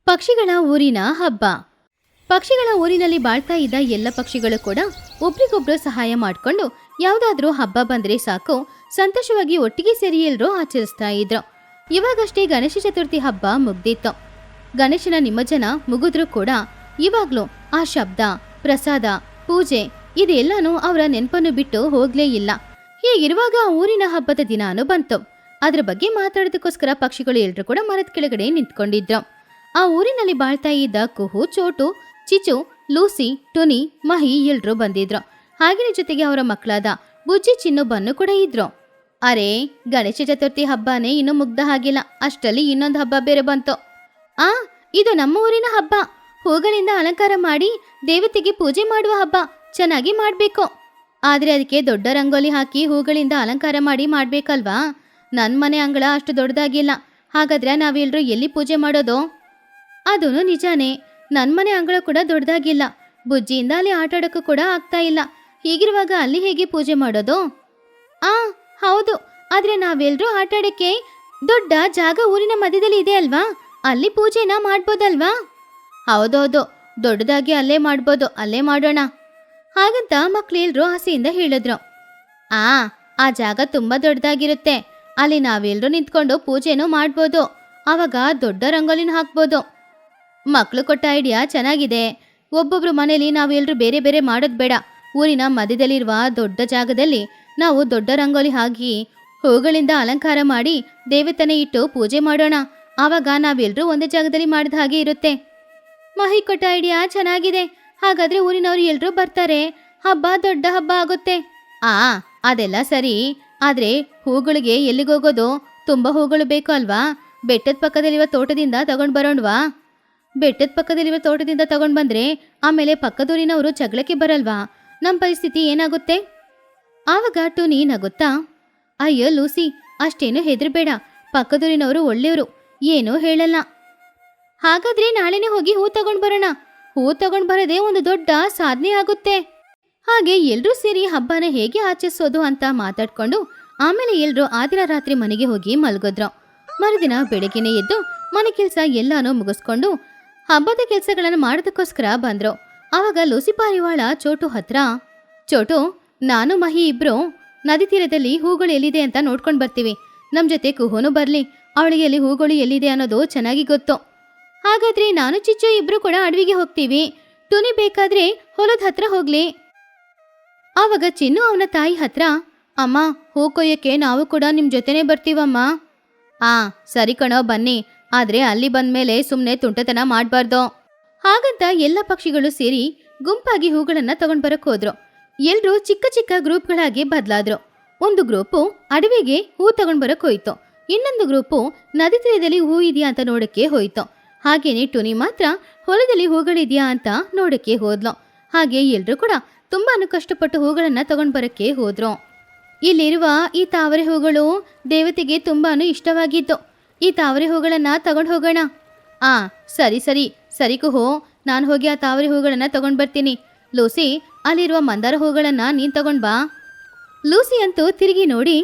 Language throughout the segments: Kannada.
ಪಕ್ಷಿಗಳ ಊರಿನ ಹಬ್ಬ. ಪಕ್ಷಿಗಳ ಊರಿನಲ್ಲಿ ಬಾಳ್ತಾ ಇದ್ದ ಎಲ್ಲ ಪಕ್ಷಿಗಳು ಕೂಡ ಒಬ್ರಿಗೊಬ್ರು ಸಹಾಯ ಮಾಡಿಕೊಂಡು ಯಾವುದಾದ್ರೂ ಹಬ್ಬ ಬಂದ್ರೆ ಸಾಕು ಸಂತೋಷವಾಗಿ ಒಟ್ಟಿಗೆ ಸೇರಿ ಎಲ್ಲರೂ ಆಚರಿಸ್ತಾ ಇದ್ರು. ಇವಾಗಷ್ಟೇ ಗಣೇಶ ಚತುರ್ಥಿ ಹಬ್ಬ ಮುಗ್ದಿತ್ತು. ಗಣೇಶನ ನಿಮಜ್ಜನ ಮುಗಿದ್ರೂ ಕೂಡ ಇವಾಗ್ಲೂ ಆ ಶಬ್ದ, ಪ್ರಸಾದ, ಪೂಜೆ ಇದೆಲ್ಲಾನು ಅವರ ನೆನಪನ್ನು ಬಿಟ್ಟು ಹೋಗ್ಲೇ ಇಲ್ಲ. ಹೀಗಿರುವಾಗ ಆ ಊರಿನ ಹಬ್ಬದ ದಿನಾನು ಬಂತು. ಅದ್ರ ಬಗ್ಗೆ ಮಾತಾಡೋದಕ್ಕೋಸ್ಕರ ಪಕ್ಷಿಗಳು ಎಲ್ರು ಕೂಡ ಮರದ ಕೆಳಗಡೆ ನಿಂತ್ಕೊಂಡಿದ್ರು. ಆ ಊರಿನಲ್ಲಿ ಬಾಳ್ತಾ ಇದ್ದ ಕುಹು, ಚೋಟು, ಚಿಚು, ಲೂಸಿ, ಟುನಿ, ಮಹಿ ಎಲ್ರು ಬಂದಿದ್ರು. ಹಾಗೆಯೇ ಜೊತೆಗೆ ಅವರ ಮಕ್ಕಳಾದ ಬುಜ್ಜಿ, ಚಿನ್ನು, ಬನ್ನು ಕೂಡ ಇದ್ರು. ಅರೆ, ಗಣೇಶ ಚತುರ್ಥಿ ಹಬ್ಬನೇ ಇನ್ನು ಮುಗ್ದ ಹಾಗಿಲ್ಲ, ಅಷ್ಟರಲ್ಲಿ ಇನ್ನೊಂದು ಹಬ್ಬ ಬೇರೆ ಬಂತು. ಇದು ನಮ್ಮ ಊರಿನ ಹಬ್ಬ. ಹೂಗಳಿಂದ ಅಲಂಕಾರ ಮಾಡಿ ದೇವತೆಗೆ ಪೂಜೆ ಮಾಡುವ ಹಬ್ಬ. ಚೆನ್ನಾಗಿ ಮಾಡ್ಬೇಕು. ಆದ್ರೆ ಅದಕ್ಕೆ ದೊಡ್ಡ ರಂಗೋಲಿ ಹಾಕಿ ಹೂಗಳಿಂದ ಅಲಂಕಾರ ಮಾಡಿ ಮಾಡ್ಬೇಕಲ್ವಾ? ನನ್ನ ಮನೆ ಅಂಗಳ ಅಷ್ಟು ದೊಡ್ಡದಾಗಿಲ್ಲ. ಹಾಗಾದ್ರೆ ನಾವೆಲ್ಲರೂ ಎಲ್ಲಿ ಪೂಜೆ ಮಾಡೋದು? ಅದೂ ನಿಜಾನೇ, ನನ್ನ ಮನೆ ಅಂಗಳ ಕೂಡ ದೊಡ್ಡದಾಗಿಲ್ಲ. ಬುಜ್ಜಿಯಿಂದ ಅಲ್ಲಿ ಆಟಾಡೋಕ್ಕೂ ಕೂಡ ಆಗ್ತಾ ಇಲ್ಲ. ಹೀಗಿರುವಾಗ ಅಲ್ಲಿ ಹೇಗೆ ಪೂಜೆ ಮಾಡೋದು? ಹೌದು, ಆದ್ರೆ ನಾವೆಲ್ಲರೂ ಆಟಾಡಕ್ಕೆ ದೊಡ್ಡ ಜಾಗ ಊರಿನ ಮಧ್ಯದಲ್ಲಿ ಇದೆ ಅಲ್ವಾ? ಅಲ್ಲಿ ಪೂಜೆನ ಮಾಡ್ಬೋದಲ್ವಾ? ಹೌದೌದು, ದೊಡ್ಡದಾಗಿ ಅಲ್ಲೇ ಮಾಡ್ಬೋದು, ಅಲ್ಲೇ ಮಾಡೋಣ. ಹಾಗಂತ ಮಕ್ಳೆಲ್ರೂ ಆಸೆಯಿಂದ ಹೇಳಿದ್ರು. ಆ ಜಾಗ ತುಂಬಾ ದೊಡ್ಡದಾಗಿರುತ್ತೆ. ಅಲ್ಲಿ ನಾವೆಲ್ಲರೂ ನಿಂತ್ಕೊಂಡು ಪೂಜೆನೂ ಮಾಡ್ಬೋದು. ಆವಾಗ ದೊಡ್ಡ ರಂಗೋಲಿನ ಹಾಕ್ಬೋದು. ಮಕ್ಕಳು ಕೊಟ್ಟ ಐಡಿಯಾ ಚೆನ್ನಾಗಿದೆ. ಒಬ್ಬೊಬ್ರು ಮನೇಲಿ ನಾವೆಲ್ಲರೂ ಬೇರೆ ಬೇರೆ ಮಾಡೋದು ಬೇಡ. ಊರಿನ ಮಧ್ಯದಲ್ಲಿರುವ ದೊಡ್ಡ ಜಾಗದಲ್ಲಿ ನಾವು ದೊಡ್ಡ ರಂಗೋಲಿ ಹಾಕಿ ಹೂಗಳಿಂದ ಅಲಂಕಾರ ಮಾಡಿ ದೇವತನ ಇಟ್ಟು ಪೂಜೆ ಮಾಡೋಣ. ಆವಾಗ ನಾವೆಲ್ಲರೂ ಒಂದೇ ಜಾಗದಲ್ಲಿ ಮಾಡಿದ ಹಾಗೆ ಇರುತ್ತೆ. ಮಹಿ ಕೊಟ್ಟ ಐಡಿಯಾ ಚೆನ್ನಾಗಿದೆ. ಹಾಗಾದ್ರೆ ಊರಿನವರು ಎಲ್ಲರೂ ಬರ್ತಾರೆ. ಹಬ್ಬ ದೊಡ್ಡ ಹಬ್ಬ ಆಗುತ್ತೆ. ಅದೆಲ್ಲ ಸರಿ, ಆದ್ರೆ ಹೂಗಳಿಗೆ ಎಲ್ಲಿಗೋಗೋದು? ತುಂಬಾ ಹೂಗಳು ಬೇಕು ಅಲ್ವಾ? ಬೆಟ್ಟದ ಪಕ್ಕದಲ್ಲಿರುವ ತೋಟದಿಂದ ತಗೊಂಡ್ ಬರೋಣವಾ? ಬೆಟ್ಟದ ಪಕ್ಕದಲ್ಲಿರುವ ತೋಟದಿಂದ ತಗೊಂಡ್ ಬಂದ್ರೆ ಆಮೇಲೆ ಪಕ್ಕದೂರಿನವರು ಜಗಳಕ್ಕೆ ಬರಲ್ವಾ? ನಮ್ಮ ಪರಿಸ್ಥಿತಿ ಏನಾಗುತ್ತೆ? ಆವಾಗ ಟುನಿ ನಗುತ್ತಾ, ಅಯ್ಯೋ ಲೂಸಿ, ಅಷ್ಟೇನು ಹೆದರ್ಬೇಡ. ಪಕ್ಕದೂರಿನವರು ಒಳ್ಳೆಯವರು, ಏನೂ ಹೇಳಲ್ಲ. ಹಾಗಾದ್ರೆ ನಾಳೆನೇ ಹೋಗಿ ಹೂ ತಗೊಂಡ್ ಬರೋಣ. ಹೂ ತಗೊಂಡ್ ಬರೋದೇ ಒಂದು ದೊಡ್ಡ ಸಾಧನೆ ಆಗುತ್ತೆ. ಹಾಗೆ ಎಲ್ರೂ ಸೇರಿ ಹಬ್ಬನ ಹೇಗೆ ಆಚರಿಸೋದು ಅಂತ ಮಾತಾಡ್ಕೊಂಡು ಆಮೇಲೆ ಎಲ್ರೂ ಆ ದಿನ ರಾತ್ರಿ ಮನೆಗೆ ಹೋಗಿ ಮಲಗಿದ್ರು. ಮರುದಿನ ಬೆಳಗ್ಗೆನೆ ಎದ್ದು ಮನೆ ಕೆಲಸ ಎಲ್ಲಾನು ಮುಗಿಸ್ಕೊಂಡು ಹಬ್ಬದ ಕೆಲಸಗಳನ್ನು ಮಾಡೋದಕ್ಕೋಸ್ಕರ ಬಂದ್ರು. ಆವಾಗ ಲೂಸಿ ಪಾರಿವಾಳ ಚೋಟು ಹತ್ರ, ಚೋಟು, ನಾನು ಮಹಿ ಇಬ್ರು ನದಿ ತೀರದಲ್ಲಿ ಹೂಗಳು ಎಲ್ಲಿದೆ ಅಂತ ನೋಡ್ಕೊಂಡು ಬರ್ತೀವಿ. ನಮ್ ಜೊತೆ ಕುಹುನು ಬರ್ಲಿ. ಅವಳಿಗೆ ಅಲ್ಲಿ ಹೂಗಳು ಎಲ್ಲಿದೆ ಅನ್ನೋದು ಚೆನ್ನಾಗಿ ಗೊತ್ತು. ಹಾಗಾದ್ರೆ ನಾನು ಚಿಚ್ಚು ಇಬ್ರು ಕೂಡ ಅಡವಿಗೆ ಹೋಗ್ತೀವಿ. ಟುನಿ ಬೇಕಾದ್ರೆ ಹೊಲದ ಹತ್ರ ಹೋಗ್ಲಿ. ಆವಾಗ ಚಿನ್ನು ಅವನ ತಾಯಿ ಹತ್ರ, ಅಮ್ಮ, ಹೂ ಕೊಯ್ಯಕ್ಕೆ ನಾವು ಕೂಡ ನಿಮ್ ಜೊತೆನೆ ಬರ್ತೀವಮ್ಮ. ಸರಿ ಕಣೋ, ಬನ್ನಿ. ಆದ್ರೆ ಅಲ್ಲಿ ಬಂದ್ಮೇಲೆ ಸುಮ್ನೆ ತುಂಟತನ ಮಾಡ್ಬಾರ್ದು. ಹಾಗಂತ ಎಲ್ಲ ಪಕ್ಷಿಗಳು ಸೇರಿ ಗುಂಪಾಗಿ ಹೂಗಳನ್ನ ತಗೊಂಡ್ ಬರಕ್ ಹೋದ್ರು. ಎಲ್ರೂ ಚಿಕ್ಕ ಚಿಕ್ಕ ಗ್ರೂಪ್ಗಳಾಗಿ ಬದಲಾದ್ರು. ಒಂದು ಗ್ರೂಪು ಅಡವಿಗೆ ಹೂ ತಗೊಂಡ್ ಬರಕ್ ಹೋಯ್ತು. ಇನ್ನೊಂದು ಗ್ರೂಪು ನದಿ ತೀರದಲ್ಲಿ ಹೂ ಇದೆಯಾ ಅಂತ ನೋಡಕ್ಕೆ ಹೋಯ್ತು. ಹಾಗೇನೆ ಟುನಿ ಮಾತ್ರ ಹೊಲದಲ್ಲಿ ಹೂಗಳಿದ್ಯಾ ಅಂತ ನೋಡಕ್ಕೆ ಹೋದ್ಲು. ಹಾಗೆ ಎಲ್ರೂ ಕೂಡ ತುಂಬಾನು ಕಷ್ಟಪಟ್ಟು ಹೂಗಳನ್ನ ತಗೊಂಡ್ ಬರಕ್ಕೆ ಹೋದ್ರು. ಇಲ್ಲಿರುವ ಈ ತಾವರೆ ಹೂಗಳು ದೇವತೆಗೆ ತುಂಬಾನು ಇಷ್ಟವಾಗಿತ್ತು. ಈ ತಾವರೆ ಹೂಗಳನ್ನ ತಗೊಂಡ್ ಹೋಗೋಣ. ಸರಿ ಸರಿ ಸರಿ ಕುಹು, ನಾನು ಹೋಗಿ ಆ ತಾವರೆ ಹೂಗಳನ್ನ ತಗೊಂಡ್ ಬರ್ತೀನಿ. ಲೂಸಿ, ಅಲ್ಲಿರುವ ಮಂದಾರ ಹೂಗಳನ್ನ ನೀನ್ ತಗೊಂಡ್ ಬಾ. ಲೂಸಿ ಅಂತೂ ತಿರುಗಿ ನೋಡಿ,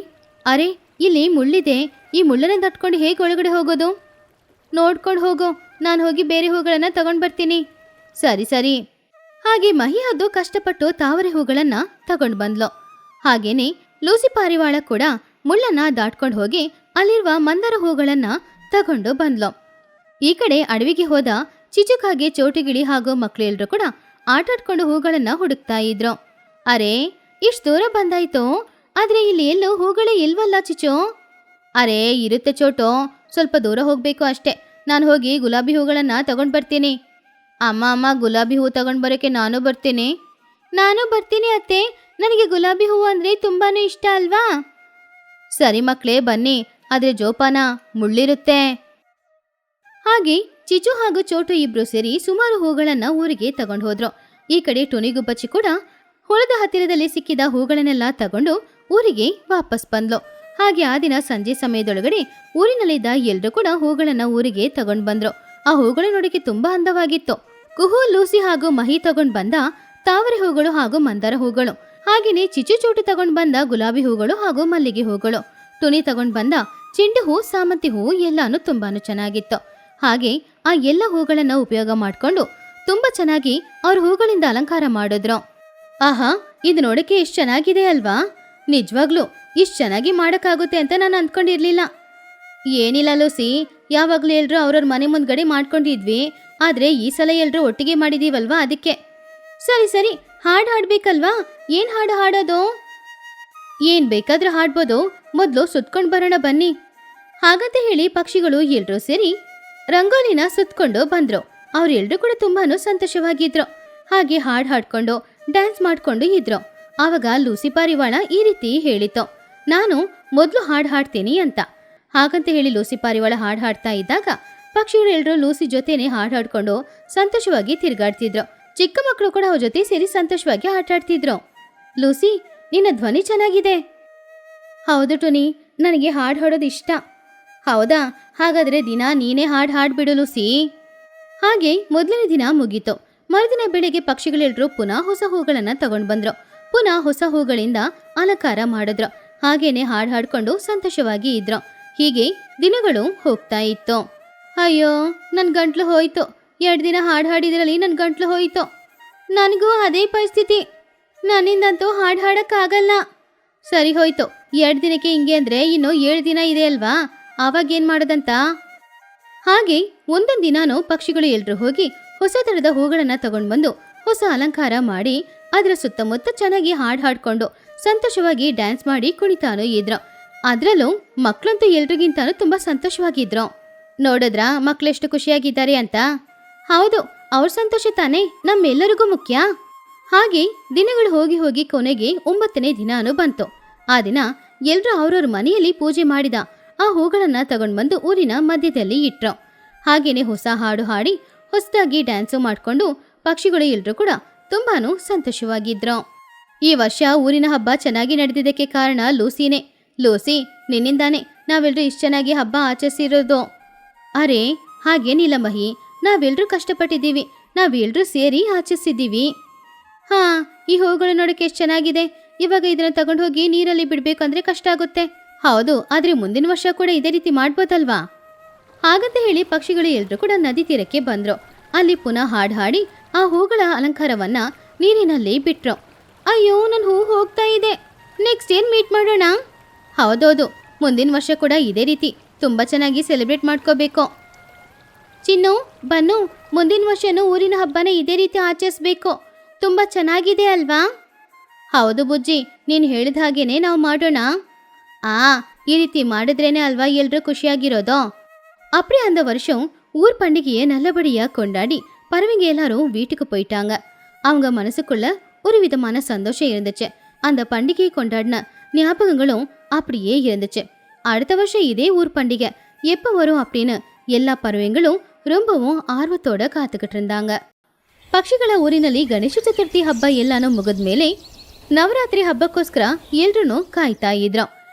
ಅರೆ, ಇಲ್ಲಿ ಮುಳ್ಳಿದೆ. ಈ ಮುಳ್ಳನ್ನ ತಟ್ಕೊಂಡು ಹೇಗೆ ಒಳಗಡೆ ಹೋಗೋದು? ನೋಡ್ಕೊಂಡು ಹೋಗೋ, ನಾನು ಹೋಗಿ ಬೇರೆ ಹೂಗಳನ್ನ ತಗೊಂಡ್ ಬರ್ತೀನಿ. ಸರಿ ಸರಿ. ಹಾಗೆ ಮಹಿ ಅದು ಕಷ್ಟಪಟ್ಟು ತಾವರೆ ಹೂಗಳನ್ನ ತಗೊಂಡ್ ಬಂದ್ಲು. ಹಾಗೇನೆ ಲೂಸಿ ಪಾರಿವಾಳ ಕೂಡ ಮುಳ್ಳನ್ನ ದಾಟ್ಕೊಂಡು ಹೋಗಿ ಅಲ್ಲಿರುವ ಮಂದಾರ ಹೂಗಳನ್ನ ತಗೊಂಡು ಬಂದ್ಲು. ಈ ಕಡೆ ಅಡವಿಗೆ ಹೋದ ಚಿಚುಕಾಗೆ ಚೋಟುಗಿಳಿ ಹಾಗೂ ಮಕ್ಕಳೆಲ್ಲರೂ ಕೂಡ ಆಟಾಡ್ಕೊಂಡು ಹೂಗಳನ್ನ ಹುಡುಕ್ತಾ ಇದ್ರು. ಅರೆ, ಇಷ್ಟು ದೂರ ಬಂದಾಯ್ತು, ಆದ್ರೆ ಇಲ್ಲಿ ಎಲ್ಲೂ ಹೂಗಳೇ ಇಲ್ವಲ್ಲ ಚಿಚು? ಅರೆ, ಇರುತ್ತೆ ಚೋಟು, ಸ್ವಲ್ಪ ದೂರ ಹೋಗ್ಬೇಕು ಅಷ್ಟೇ. ನಾನು ಹೋಗಿ ಗುಲಾಬಿ ಹೂಗಳನ್ನ ತಗೊಂಡ್ ಬರ್ತೀನಿ. ಅಮ್ಮ, ಗುಲಾಬಿ ಹೂ ತಗೊಂಡ್ ಬರೋಕೆ ನಾನು ಬರ್ತೀನಿ. ನಾನು ಬರ್ತೀನಿ ಅತ್ತೆ, ನನಗೆ ಗುಲಾಬಿ ಹೂವು ಅಂದ್ರೆ ತುಂಬಾನು ಇಷ್ಟ ಅಲ್ವಾ? ಸರಿ ಮಕ್ಕಳೇ, ಬನ್ನಿ. ಆದ್ರೆ ಜೋಪಾನ, ಮುಳ್ಳಿರುತ್ತೆ. ಹಾಗೆ ಚಿಚು ಹಾಗೂ ಚೋಟು ಇಬ್ರು ಸೇರಿ ಸುಮಾರು ಹೂಗಳನ್ನ ಊರಿಗೆ ತಗೊಂಡು ಹೋದ್ರು. ಈ ಕಡೆ ಟುನಿಗುಬ್ಬಚ್ಚಿ ಕೂಡ ಹೊಲದ ಹತ್ತಿರದಲ್ಲಿ ಸಿಕ್ಕಿದ ಹೂಗಳನ್ನೆಲ್ಲ ತಗೊಂಡು ಊರಿಗೆ ವಾಪಸ್ ಬಂದ್ಲು. ಹಾಗೆ ಆ ದಿನ ಸಂಜೆ ಸಮಯದೊಳಗಡೆ ಊರಿನಲ್ಲಿದ್ದ ಎಲ್ರೂ ಕೂಡ ಹೂಗಳನ್ನ ಊರಿಗೆ ತಗೊಂಡ್ ಬಂದ್ರು. ಆ ಹೂಗಳು ನೋಡಕ್ಕೆ ತುಂಬಾ ಅಂದವಾಗಿತ್ತು. ಕುಹು, ಲೂಸಿ ಹಾಗೂ ಮಹಿ ತಗೊಂಡ್ ಬಂದ ತಾವರೆ ಹೂಗಳು ಹಾಗೂ ಮಂದಾರ ಹೂಗಳು, ಹಾಗೇನೆ ಚಿಚು ಚೋಟು ತಗೊಂಡ್ ಬಂದ ಗುಲಾಬಿ ಹೂಗಳು ಹಾಗೂ ಮಲ್ಲಿಗೆ ಹೂಗಳು, ಟುನಿ ತಗೊಂಡ್ ಬಂದ ಚೆಂಡು ಹೂ, ಸಾಮಂತಿ ಹೂ ಎಲ್ಲಾನು ತುಂಬಾನು ಚೆನ್ನಾಗಿತ್ತು. ಹಾಗೆ ಆ ಎಲ್ಲ ಹೂಗಳನ್ನ ಉಪಯೋಗ ಮಾಡ್ಕೊಂಡು ತುಂಬಾ ಚೆನ್ನಾಗಿ ಅವ್ರ ಹೂಗಳಿಂದ ಅಲಂಕಾರ ಮಾಡಿದ್ರು. ಆಹಾ, ಇದು ನೋಡಕ್ಕೆ ಎಷ್ಟು ಚೆನ್ನಾಗಿದೆ ಅಲ್ವಾ? ನಿಜವಾಗ್ಲೂ ಇಷ್ಟು ಚೆನ್ನಾಗಿ ಮಾಡಕ್ಕಾಗುತ್ತೆ ಅಂತ ನಾನು ಅಂದ್ಕೊಂಡಿರ್ಲಿಲ್ಲ. ಏನಿಲ್ಲ ಲೂಸಿ, ಯಾವಾಗ್ಲೂ ಎಲ್ರು ಅವ್ರವ್ರ ಮನೆ ಮುಂದ್ಗಡೆ ಮಾಡ್ಕೊಂಡಿದ್ವಿ, ಆದ್ರೆ ಈ ಸಲ ಎಲ್ರು ಒಟ್ಟಿಗೆ ಮಾಡಿದೀವಲ್ವಾ, ಅದಕ್ಕೆ. ಸರಿ ಸರಿ, ಹಾಡು ಹಾಡ್ಬೇಕಲ್ವಾ? ಏನ್ ಹಾಡು ಹಾಡೋದು? ಏನ್ ಬೇಕಾದ್ರೂ ಹಾಡ್ಬೋದು, ಮೊದ್ಲು ಸುತ್ಕೊಂಡ್ ಬರೋಣ ಬನ್ನಿ. ಹಾಗಂತ ಹೇಳಿ ಪಕ್ಷಿಗಳು ಎಲ್ರೂ ಸೇರಿ ರಂಗೋಲಿನ ಸುತ್ಕೊಂಡು ಬಂದ್ರು. ಅವ್ರೆಲ್ರೂ ಕೂಡ ತುಂಬಾನು ಸಂತೋಷವಾಗಿದ್ರು. ಹಾಗೆ ಹಾಡ್ ಹಾಡ್ಕೊಂಡು ಡ್ಯಾನ್ಸ್ ಮಾಡ್ಕೊಂಡು ಇದ್ರು. ಆವಾಗ ಲೂಸಿ ಪಾರಿವಾಳ ಈ ರೀತಿ ಹೇಳಿತು, ನಾನು ಮೊದ್ಲು ಹಾಡ್ ಹಾಡ್ತೀನಿ ಅಂತ. ಹಾಗಂತ ಹೇಳಿ ಲೂಸಿ ಪಾರಿವಾಳ ಹಾಡ್ ಹಾಡ್ತಾ ಇದ್ದಾಗ ಪಕ್ಷಿಗಳು ಎಲ್ರು ಲೂಸಿ ಜೊತೆನೆ ಹಾಡ್ ಹಾಡ್ಕೊಂಡು ಸಂತೋಷವಾಗಿ ತಿರ್ಗಾಡ್ತಿದ್ರು. ಚಿಕ್ಕ ಮಕ್ಕಳು ಕೂಡ ಅವ್ರ ಜೊತೆ ಸೇರಿ ಸಂತೋಷವಾಗಿ ಆಟಾಡ್ತಿದ್ರು. ಲೂಸಿ, ನಿನ್ನ ಧ್ವನಿ ಚೆನ್ನಾಗಿದೆ. ಹೌದು ಟುನಿ, ನನಗೆ ಹಾಡ್ ಹಾಡೋದು ಇಷ್ಟ. ಹೌದಾ? ಹಾಗಾದ್ರೆ ದಿನ ನೀನೇ ಹಾಡ್ ಹಾಡ್ಬಿಡು ಲೂಸಿ. ಹಾಗೆ ಮೊದಲನೇ ದಿನ ಮುಗೀತು. ಮರುದಿನ ಬೆಳಿಗ್ಗೆ ಪಕ್ಷಿಗಳೆಲ್ರು ಪುನಃ ಹೊಸ ಹೂಗಳನ್ನ ತಗೊಂಡ್ ಬಂದ್ರು. ಪುನಃ ಹೊಸ ಹೂಗಳಿಂದ ಅಲಂಕಾರ ಮಾಡಿದ್ರು. ಹಾಗೇನೆ ಹಾಡ್ ಹಾಡ್ಕೊಂಡು ಸಂತೋಷವಾಗಿ ಇದ್ರು. ಹೀಗೆ ದಿನಗಳು ಹೋಗ್ತಾ ಇತ್ತು. ಅಯ್ಯೋ, ನನ್ ಗಂಟ್ಲು ಹೋಯ್ತು. 2 ದಿನ ಹಾಡ್ ಹಾಡಿದ್ರಲ್ಲಿ ನನ್ ಗಂಟ್ಲು ಹೋಯ್ತು. ನನಗೂ ಅದೇ ಪರಿಸ್ಥಿತಿ. ನನ್ನಿಂದಂತೂ ಹಾಡ್ ಹಾಡಕ್ಕಾಗಲ್ಲ. ಸರಿ ಹೋಯ್ತು, 2 ದಿನಕ್ಕೆ ಹಿಂಗೆ ಅಂದ್ರೆ ಇನ್ನು 7 ದಿನ ಇದೆ ಅಲ್ವಾ, ಆವಾಗೇನ್ ಮಾಡೋದಂತ. ಹಾಗೆ ಒಂದೊಂದ್ ದಿನಾನು ಪಕ್ಷಿಗಳು ಎಲ್ರು ಹೋಗಿ ಹೊಸ ತರದ ಹೂಗಳನ್ನ ತಗೊಂಡ್ ಬಂದು ಹೊಸ ಅಲಂಕಾರ ಮಾಡಿ ಅದರ ಸುತ್ತಮುತ್ತ ಚೆನ್ನಾಗಿ ಹಾಡ್ ಹಾಡ್ಕೊಂಡು ಸಂತೋಷವಾಗಿ ಡ್ಯಾನ್ಸ್ ಮಾಡಿ ಕುಣಿತಾನು ಇದ್ರು. ಅದ್ರಲ್ಲೂ ಮಕ್ಳಂತೂ ಎಲ್ರಿಗಿಂತಾನು ತುಂಬಾ ಸಂತೋಷವಾಗಿದ್ರು. ನೋಡಿದ್ರಾ ಮಕ್ಳೆಷ್ಟು ಖುಷಿಯಾಗಿದ್ದಾರೆ ಅಂತ? ಹೌದು, ಅವ್ರ ಸಂತೋಷ ತಾನೇ ನಮ್ಮೆಲ್ಲರಿಗೂ ಮುಖ್ಯ. ಹಾಗೆ ದಿನಗಳು ಹೋಗಿ ಹೋಗಿ ಕೊನೆಗೆ 9ನೇ ದಿನಾನು ಬಂತು. ಆ ದಿನ ಎಲ್ರೂ ಅವ್ರವ್ರ ಮನೆಯಲ್ಲಿ ಪೂಜೆ ಮಾಡಿದ ಆ ಹೂಗಳನ್ನ ತಗೊಂಡ್ ಬಂದು ಊರಿನ ಮಧ್ಯದಲ್ಲಿ ಇಟ್ರು. ಹಾಗೇನೆ ಹೊಸ ಹಾಡು ಹಾಡಿ ಹೊಸದಾಗಿ ಡ್ಯಾನ್ಸು ಮಾಡ್ಕೊಂಡು ಪಕ್ಷಿಗಳು ಎಲ್ರೂ ಕೂಡ ತುಂಬಾನು ಸಂತೋಷವಾಗಿದ್ರು. ಈ ವರ್ಷ ಊರಿನ ಹಬ್ಬ ಚೆನ್ನಾಗಿ ನಡೆದಿದ್ದಕ್ಕೆ ಕಾರಣ ಲೂಸಿನೇ. ಲೂಸಿ, ನಿನ್ನಿಂದಾನೆ ನಾವೆಲ್ಲರೂ ಇಷ್ಟು ಚೆನ್ನಾಗಿ ಹಬ್ಬ ಆಚರಿಸಿರೋದು. ಅರೆ ಹಾಗೇನಿಲ್ಲ ಮಹಿ, ನಾವೆಲ್ಲರೂ ಕಷ್ಟಪಟ್ಟಿದ್ದೀವಿ, ನಾವೆಲ್ಲರೂ ಸೇರಿ ಆಚರಿಸಿದ್ದೀವಿ. ಹಾ, ಈ ಹೂಗಳು ನೋಡಕ್ಕೆ ಎಷ್ಟು ಚೆನ್ನಾಗಿದೆ. ಇವಾಗ ಇದನ್ನ ತಗೊಂಡು ಹೋಗಿ ನೀರಲ್ಲಿ ಬಿಡ್ಬೇಕಂದ್ರೆ ಕಷ್ಟ ಆಗುತ್ತೆ. ಹೌದು, ಆದ್ರೆ ಮುಂದಿನ ವರ್ಷ ಕೂಡ ಇದೇ ರೀತಿ ಮಾಡ್ಬೋದಲ್ವಾ? ಹಾಗಂತ ಹೇಳಿ ಪಕ್ಷಿಗಳು ಎಲ್ರೂ ಕೂಡ ನದಿ ತೀರಕ್ಕೆ ಬಂದ್ರು. ಅಲ್ಲಿ ಪುನಃ ಹಾಡು ಹಾಡಿ ಆ ಹೂಗಳ ಅಲಂಕಾರವನ್ನ ನೀರಿನಲ್ಲಿ ಬಿಟ್ರು. ಅಯ್ಯೋ, ನನ್ನ ಹೂ ಹೋಗ್ತಾ ಇದೆ. ನೆಕ್ಸ್ಟ್ ಏನ್ ಮೀಟ್ ಮಾಡೋಣ? ಹೌದೌದು, ಮುಂದಿನ ವರ್ಷ ಕೂಡ ಇದೇ ರೀತಿ ತುಂಬಾ ಚೆನ್ನಾಗಿ ಸೆಲೆಬ್ರೇಟ್ ಮಾಡ್ಕೋಬೇಕು. ಚಿನ್ನು, ಬನ್ನು, ಮುಂದಿನ ವರ್ಷನೂ ಊರಿನ ಹಬ್ಬನ ಇದೇ ರೀತಿ ಆಚರಿಸ್ಬೇಕು. ತುಂಬಾ ಚೆನ್ನಾಗಿದೆ ಅಲ್ವಾ? ಹೌದು ಬುಜ್ಜಿ, ನೀನು ಹೇಳಿದ ಹಾಗೇನೆ ನಾವು ಮಾಡೋಣ. ಈ ರೀತಿ ಮಾಡಿದ್ರೇನೆ ಅಲ್ವಾ ಎಲ್ರೂ ಖುಷಿಯಾಗಿರೋದು. அப்படி அந்த வருஷம் ஊர் பண்டிகையை நல்லபடியா கொண்டாடி பறவைங்க எல்லாரும் வீட்டுக்கு போயிட்டாங்க. அவங்க மனசுக்குள்ள ஒரு விதமான சந்தோஷம் இருந்துச்சு. அந்த பண்டிகையை கொண்டாடின ஞாபகங்களும் அப்படியே இருந்துச்சு. அடுத்த வருஷம் இதே ஊர் பண்டிகை எப்போ வரும் அப்படின்னு எல்லா பறவைங்களும் ரொம்பவும் ಆರ್ವத்தೋட ಕಾತುಕಿಟ್ಟು இருந்தாங்க. ಪಕ್ಷಿಗಳ ಊರಿನಲ್ಲಿ ಗಣೇಶ ಚತುರ್ಥಿ ಹಬ್ಬ ಎಲ್ಲಾನು ಮುಗಿದ್ಮೇಲೆ ನವರಾತ್ರಿ ಹಬ್ಬಕ್ಕೋಸ್ಕರ ಎಲ್ರೂ ಕಾಯ್ತಾ ಇದ್ರು.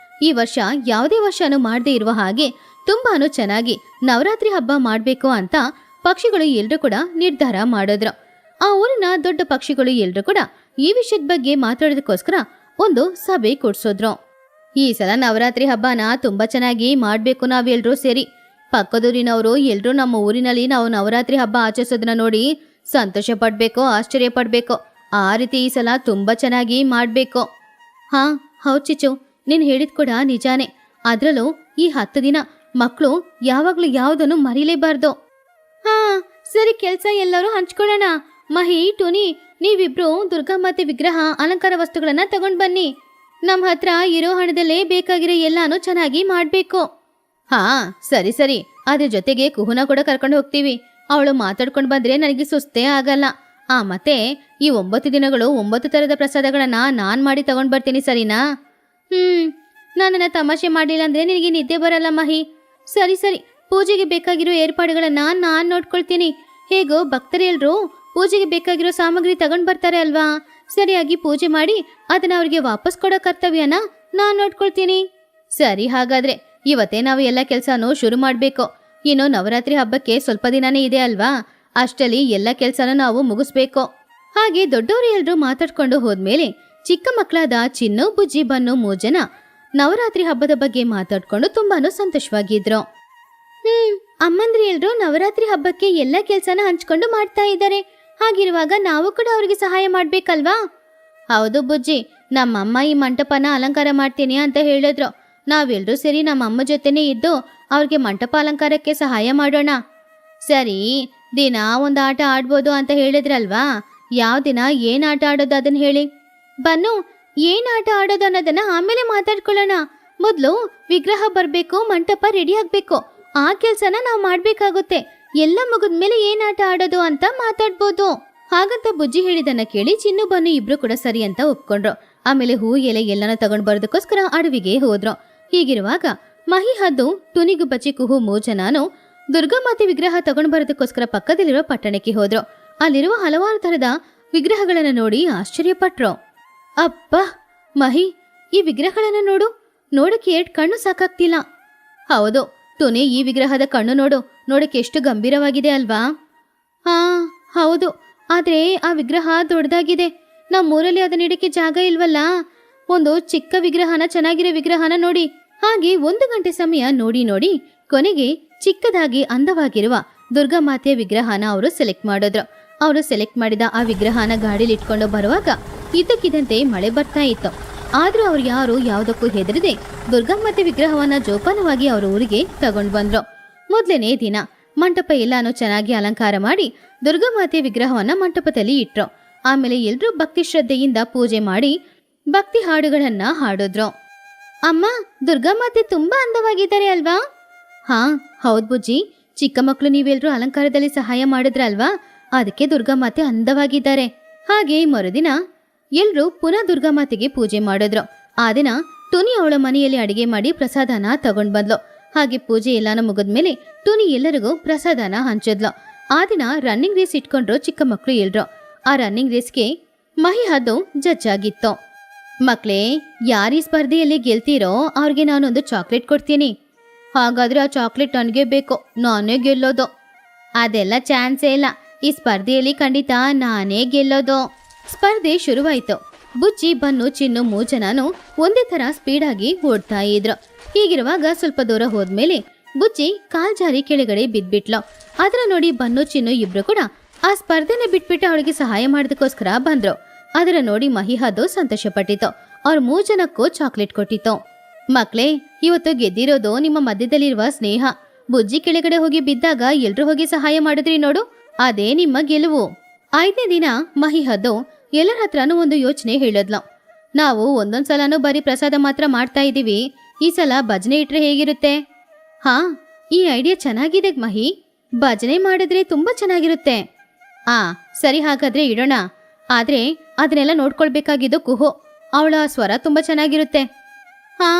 ಈ ವರ್ಷ ಯಾವುದೇ ವರ್ಷನೂ ಮಾಡದೇ ಇರುವ ಹಾಗೆ ತುಂಬಾನು ಚೆನ್ನಾಗಿ ನವರಾತ್ರಿ ಹಬ್ಬ ಮಾಡಬೇಕು ಅಂತ ಪಕ್ಷಿಗಳು ಎಲ್ರೂ ಕೂಡ ನಿರ್ಧಾರ ಮಾಡಿದ್ರು. ಆ ಊರಿನ ದೊಡ್ಡ ಪಕ್ಷಿಗಳು ಎಲ್ರೂ ಕೂಡ ಈ ವಿಷಯದ ಬಗ್ಗೆ ಮಾತಾಡೋದಕ್ಕೋಸ್ಕರ ಒಂದು ಸಭೆ ಕೂಡ್ಸೋದ್ರು. ಈ ಸಲ ನವರಾತ್ರಿ ಹಬ್ಬನ ತುಂಬಾ ಚೆನ್ನಾಗಿ ಮಾಡಬೇಕು ನಾವೆಲ್ಲರೂ ಸೇರಿ. ಪಕ್ಕದೂರಿನವರು ಎಲ್ರೂ ನಮ್ಮ ಊರಿನಲ್ಲಿ ನಾವು ನವರಾತ್ರಿ ಹಬ್ಬ ಆಚರಿಸೋದನ್ನ ನೋಡಿ ಸಂತೋಷ ಪಡ್ಬೇಕು, ಆಶ್ಚರ್ಯ ಪಡ್ಬೇಕು. ಆ ರೀತಿ ಈ ಸಲ ತುಂಬಾ ಚೆನ್ನಾಗಿ ಮಾಡಬೇಕು. ಹಾ ಹೌದು ಚಿಚ್ಚು, ನೀನು ಹೇಳಿದ್ ಕೂಡ ನಿಜಾನೇ. ಅದ್ರಲ್ಲೂ ಈ 10 ದಿನ ಮಕ್ಕಳು ಯಾವಾಗ್ಲೂ ಯಾವುದನ್ನು ಮರಿಲೇಬಾರ್ದು. ಹಾ ಸರಿ, ಕೆಲಸ ಎಲ್ಲರೂ ಹಂಚ್ಕೊಳ್ಳೋಣ. ಮಹಿ, ಟುನಿ, ನೀವಿಬ್ರು ದುರ್ಗಾಮಾತೆ ವಿಗ್ರಹ ಅಲಂಕಾರ ವಸ್ತುಗಳನ್ನ ತಗೊಂಡ್ ಬನ್ನಿ. ನಮ್ಮ ಹತ್ರ ಇರೋ ಹಣದಲ್ಲೇ ಬೇಕಾಗಿರೋ ಎಲ್ಲಾನು ಚೆನ್ನಾಗಿ ಮಾಡ್ಬೇಕು. ಹಾ ಸರಿ ಸರಿ, ಅದ್ರ ಜೊತೆಗೆ ಕುಹುನ ಕೂಡ ಕರ್ಕೊಂಡು ಹೋಗ್ತೀವಿ. ಅವಳು ಮಾತಾಡ್ಕೊಂಡು ಬಂದ್ರೆ ನನಗೆ ಸುಸ್ತೇ ಆಗಲ್ಲ. ಮತ್ತೆ ಈ 9 ದಿನಗಳು 9 ತರದ ಪ್ರಸಾದಗಳನ್ನ ನಾನ್ ಮಾಡಿ ತಗೊಂಡ್ ಬರ್ತೀನಿ, ಸರಿನಾ? ನಾನನ್ನ ತಮಾಷೆ ಮಾಡಿಲ್ಲ ಅಂದ್ರೆ ನಿನಗೆ ನಿದ್ದೆ ಬರಲ್ಲ ಮಹಿ. ಸರಿ ಸರಿ, ಪೂಜೆಗೆ ಬೇಕಾಗಿರೋ ಏರ್ಪಾಡುಗಳನ್ನ ನಾನ್ ನೋಡ್ಕೊಳ್ತೀನಿ. ಹೇಗೋ ಭಕ್ತರೆಲ್ಲರೂ ಪೂಜೆಗೆ ಬೇಕಾಗಿರೋ ಸಾಮಗ್ರಿ ತಗೊಂಡ್ ಬರ್ತಾರೆ ಅಲ್ವಾ? ಸರಿಯಾಗಿ ಪೂಜೆ ಮಾಡಿ ಅದನ್ನ ಅವ್ರಿಗೆ ವಾಪಸ್ ಕೊಡೋ ಕರ್ತವ್ಯನ ನಾನ್ ನೋಡ್ಕೊಳ್ತೀನಿ. ಸರಿ, ಹಾಗಾದ್ರೆ ಇವತ್ತೇ ನಾವು ಎಲ್ಲ ಕೆಲಸನೂ ಶುರು ಮಾಡ್ಬೇಕು. ಇನ್ನು ನವರಾತ್ರಿ ಹಬ್ಬಕ್ಕೆ ಸ್ವಲ್ಪ ದಿನಾನೇ ಇದೆ ಅಲ್ವಾ? ಅಷ್ಟರಲ್ಲಿ ಎಲ್ಲ ಕೆಲಸನೂ ನಾವು ಮುಗಿಸ್ಬೇಕು. ಹಾಗೆ ದೊಡ್ಡವರು ಎಲ್ರೂ ಮಾತಾಡ್ಕೊಂಡು ಹೋದ್ಮೇಲೆ ಚಿಕ್ಕ ಮಕ್ಕಳಾದ ಚಿನ್ನು, ಬುಜ್ಜಿ, ಬನ್ನು 3 ಜನ ನವರಾತ್ರಿ ಹಬ್ಬದ ಬಗ್ಗೆ ಮಾತಾಡ್ಕೊಂಡು ತುಂಬಾನು ಸಂತೋಷವಾಗಿದ್ರು. ಅಮ್ಮಂದ್ರಿ ಎಲ್ರು ನವರಾತ್ರಿ ಹಬ್ಬಕ್ಕೆ ಎಲ್ಲ ಕೆಲ್ಸನ ಹಂಚ್ಕೊಂಡು ಮಾಡ್ತಾ ಇದ್ದಾರೆ. ಹಾಗಿರುವಾಗ ನಾವು ಕೂಡ ಅವ್ರಿಗೆ ಸಹಾಯ ಮಾಡ್ಬೇಕಲ್ವಾ? ಹೌದು ಬುಜ್ಜಿ, ನಮ್ಮಮ್ಮ ಈ ಮಂಟಪನ ಅಲಂಕಾರ ಮಾಡ್ತೀನಿ ಅಂತ ಹೇಳಿದ್ರು. ನಾವೆಲ್ಲರೂ ಸೇರಿ ನಮ್ಮಮ್ಮ ಜೊತೆನೇ ಇದ್ದು ಅವ್ರಿಗೆ ಮಂಟಪ ಅಲಂಕಾರಕ್ಕೆ ಸಹಾಯ ಮಾಡೋಣ. ಸರಿ, ದಿನ ಒಂದು ಆಟ ಆಡ್ಬೋದು ಅಂತ ಹೇಳಿದ್ರಲ್ವಾ? ಯಾವ ದಿನ ಏನ್ ಆಟ ಆಡೋದು ಅದನ್ನ ಹೇಳಿ. ಬನ್ನು, ಏನ್ ಆಟ ಆಡೋದು ಅನ್ನೋದನ್ನ ಆಮೇಲೆ ಮಾತಾಡ್ಕೊಳ್ಳೋಣ. ಮೊದಲು ವಿಗ್ರಹ ಬರಬೇಕು, ಮಂಟಪ ರೆಡಿ ಆಗ್ಬೇಕು. ಆ ಕೆಲ್ಸನ ನಾವು ಮಾಡ್ಬೇಕಾಗುತ್ತೆ. ಎಲ್ಲ ಮುಗಿದ್ಮೇಲೆ ಏನ್ ಆಟ ಆಡೋದು ಅಂತ ಮಾತಾಡ್ಬೋದು. ಹಾಗಂತ ಬುಜ್ಜಿ ಹೇಳಿದನ್ನ ಕೇಳಿ ಚಿನ್ನು ಬನ್ನು ಇಬ್ರು ಕೂಡ ಸರಿ ಅಂತ ಒಪ್ಕೊಂಡ್ರು. ಆಮೇಲೆ ಹೂ ಎಲೆ ಎಲ್ಲಾನು ತಗೊಂಡ್ ಬರೋದಕ್ಕೋಸ್ಕರ ಅಡವಿಗೆ ಹೋದ್ರು. ಹೀಗಿರುವಾಗ ಮಹಿ ಹದ್ದು, ತುನಿಗು ಬಚ್ಚಿ, ಕುಹು ಮೂಜನಾನು ದುರ್ಗಾಮಾತೆ ವಿಗ್ರಹ ತಗೊಂಡ್ ಬರೋದಕ್ಕೋಸ್ಕರ ಪಕ್ಕದಲ್ಲಿರೋ ಪಟ್ಟಣಕ್ಕೆ ಹೋದ್ರು. ಅಲ್ಲಿರುವ ಹಲವಾರು ತರದ ವಿಗ್ರಹಗಳನ್ನ ನೋಡಿ ಆಶ್ಚರ್ಯಪಟ್ರು. ಅಪ್ಪ ಮಹಿ, ಈ ವಿಗ್ರಹಗಳನ್ನ ನೋಡು, ನೋಡಕ್ಕೆ ಏಟ್ ಕಣ್ಣು ಸಾಕಾಗ್ತಿಲ್ಲ. ಹೌದು ತುನಿ, ಈ ವಿಗ್ರಹದ ಕಣ್ಣು ನೋಡು, ನೋಡಕ್ಕೆ ಎಷ್ಟು ಗಂಭೀರವಾಗಿದೆ ಅಲ್ವಾ? ಹಾ ಹೌದು, ಆದ್ರೆ ಆ ವಿಗ್ರಹ ದೊಡ್ಡದಾಗಿದೆ. ನಮ್ಮೂರಲ್ಲಿ ಅದನ್ನ ಇಡಕ್ಕೆ ಜಾಗ ಇಲ್ವಲ್ಲ. ಒಂದು ಚಿಕ್ಕ ವಿಗ್ರಹನ, ಚೆನ್ನಾಗಿರೋ ವಿಗ್ರಹನ ನೋಡಿ. ಹಾಗೆ 1 ಗಂಟೆ ಸಮಯ ನೋಡಿ ನೋಡಿ ಕೊನೆಗೆ ಚಿಕ್ಕದಾಗಿ ಅಂದವಾಗಿರುವ ದುರ್ಗಾಮಾತೆಯ ವಿಗ್ರಹನ ಅವರು ಸೆಲೆಕ್ಟ್ ಮಾಡಿದ್ರು. ಅವರು ಸೆಲೆಕ್ಟ್ ಮಾಡಿದ ಆ ವಿಗ್ರಹನ ಗಾಡಿಲಿ ಇಟ್ಕೊಂಡು ಬರುವಾಗ ಇದ್ದಕ್ಕಿದ್ದಂತೆ ಮಳೆ ಬರ್ತಾ ಇತ್ತು. ಆದ್ರೂ ಅವ್ರು ಯಾರು ಯಾವುದಕ್ಕೂ ಹೆದರದೆ ದುರ್ಗಾಮಾತೆ ವಿಗ್ರಹವನ್ನ ಜೋಪಾನವಾಗಿ ಅವ್ರ ಊರಿಗೆ ತಗೊಂಡು ಬಂದ್ರು. ಮೊದಲನೇ ದಿನ ಮಂಟಪ ಎಲ್ಲಾನು ಚೆನ್ನಾಗಿ ಅಲಂಕಾರ ಮಾಡಿ ದುರ್ಗಾಮಾತೆ ವಿಗ್ರಹವನ್ನ ಮಂಟಪದಲ್ಲಿ ಇಟ್ರು. ಆಮೇಲೆ ಎಲ್ರೂ ಭಕ್ತಿ ಶ್ರದ್ಧೆಯಿಂದ ಪೂಜೆ ಮಾಡಿ ಭಕ್ತಿ ಹಾಡುಗಳನ್ನ ಹಾಡಿದ್ರು. ಅಮ್ಮ, ದುರ್ಗಾಮಾತೆ ತುಂಬಾ ಅಂದವಾಗಿದ್ದಾರೆ ಅಲ್ವಾ? ಹಾ ಹೌದ್ ಬುಜ್ಜಿ, ಚಿಕ್ಕ ಮಕ್ಕಳು ನೀವೆಲ್ರೂ ಅಲಂಕಾರದಲ್ಲಿ ಸಹಾಯ ಮಾಡಿದ್ರಲ್ವಾ, ಅದಕ್ಕೆ ದುರ್ಗಾಮಾತೆ ಅಂದವಾಗಿದ್ದಾರೆ. ಹಾಗೆ ಮರುದಿನ ಎಲ್ರೂ ಪುನಃ ದುರ್ಗಾಮಾತೆಗೆ ಪೂಜೆ ಮಾಡಿದ್ರು. ಆ ದಿನ ಟುನಿ ಅವಳ ಮನೆಯಲ್ಲಿ ಅಡಿಗೆ ಮಾಡಿ ಪ್ರಸಾದನ ತಗೊಂಡ್ ಬಂದ್ಲು. ಹಾಗೆ ಪೂಜೆ ಎಲ್ಲಾನು ಮುಗಿದ್ಮೇಲೆ ಟುನಿ ಎಲ್ಲರಿಗೂ ಪ್ರಸಾದನ ಹಂಚಿದ್ಲು. ಆ ದಿನ ರನ್ನಿಂಗ್ ರೇಸ್ ಇಟ್ಕೊಂಡ್ರು ಚಿಕ್ಕ ಮಕ್ಕಳು ಎಲ್ರು. ಆ ರನ್ನಿಂಗ್ ರೇಸ್ಗೆ ಮಹಿ ಹದ್ದು ಜಡ್ಜ್ ಆಗಿತ್ತು. ಮಕ್ಳೇ, ಯಾರೀ ಸ್ಪರ್ಧೆಯಲ್ಲಿ ಗೆಲ್ತೀರೋ ಅವ್ರಿಗೆ ನಾನೊಂದು ಚಾಕ್ಲೇಟ್ ಕೊಡ್ತೀನಿ. ಹಾಗಾದ್ರೆ ಆ ಚಾಕ್ಲೇಟ್ ನನಗೆ ಬೇಕು, ನಾನೇ ಗೆಲ್ಲೋದು. ಅದೆಲ್ಲ ಚಾನ್ಸೇ ಇಲ್ಲ, ಈ ಸ್ಪರ್ಧೆಯಲ್ಲಿ ಖಂಡಿತ ನಾನೇ ಗೆಲ್ಲೋದು. ಸ್ಪರ್ಧೆ ಶುರುವಾಯ್ತು. ಬುಜ್ಜಿ, ಬನ್ನು, ಚಿನ್ನು ಮೂಜನಾನು ಒಂದೇ ತರ ಸ್ಪೀಡಾಗಿ ಓಡ್ತಾ ಇದ್ರು. ಹೀಗಿರುವಾಗ ಸ್ವಲ್ಪ ದೂರ ಹೋದ್ಮೇಲೆ ಬುಜ್ಜಿ ಕಾಲ್ ಜಾರಿ ಕೆಳಗಡೆ ಬಿದ್ಬಿಟ್ಲು. ಅದರ ನೋಡಿ ಬನ್ನು, ಚಿನ್ನು ಇಬ್ರು ಕೂಡ ಆ ಸ್ಪರ್ಧೆನ ಬಿಟ್ಬಿಟ್ಟು ಅವಳಿಗೆ ಸಹಾಯ ಮಾಡೋದಕ್ಕೋಸ್ಕರ ಬಂದ್ರು. ಅದರ ನೋಡಿ ಮಹಿ ಹದ್ದು ಸಂತೋಷ ಪಟ್ಟಿತ್ತು. ಅವ್ರ 3 ಜನಕ್ಕೂ ಚಾಕ್ಲೇಟ್ ಕೊಟ್ಟಿತ್ತು. ಮಕ್ಳೇ, ಇವತ್ತು ಗೆದ್ದಿರೋದು ನಿಮ್ಮ ಮಧ್ಯದಲ್ಲಿರುವ ಸ್ನೇಹ. ಬುಜ್ಜಿ ಕೆಳಗಡೆ ಹೋಗಿ ಬಿದ್ದಾಗ ಎಲ್ರು ಹೋಗಿ ಸಹಾಯ ಮಾಡಿದ್ರಿ ನೋಡು, ಅದೇ ನಿಮ್ಮ ಗೆಲುವು. 5ನೇ ದಿನ ಮಹಿ ಹದ್ದು ಎಲ್ಲರ ಹತ್ರನೂ ಒಂದು ಯೋಚನೆ ಹೇಳಿದ್ಲು. ನಾವು ಒಂದೊಂದ್ಸಲನೂ ಬರೀ ಪ್ರಸಾದ ಮಾತ್ರ ಮಾಡ್ತಾ ಇದ್ದೀವಿ, ಈ ಸಲ ಭಜನೆ ಇಟ್ರೆ ಹೇಗಿರುತ್ತೆ? ಹಾ, ಈ ಐಡಿಯಾ ಚೆನ್ನಾಗಿದೆ ಮಹಿ, ಭಜನೆ ಮಾಡಿದ್ರೆ ತುಂಬಾ ಚೆನ್ನಾಗಿರುತ್ತೆ. ಸರಿ, ಹಾಗಾದ್ರೆ ಇಡೋಣ. ಆದ್ರೆ ಅದನ್ನೆಲ್ಲ ನೋಡ್ಕೊಳ್ಬೇಕಾಗಿದ್ದು ಕುಹು, ಅವಳ ಸ್ವರ ತುಂಬಾ ಚೆನ್ನಾಗಿರುತ್ತೆ. ಹಾ,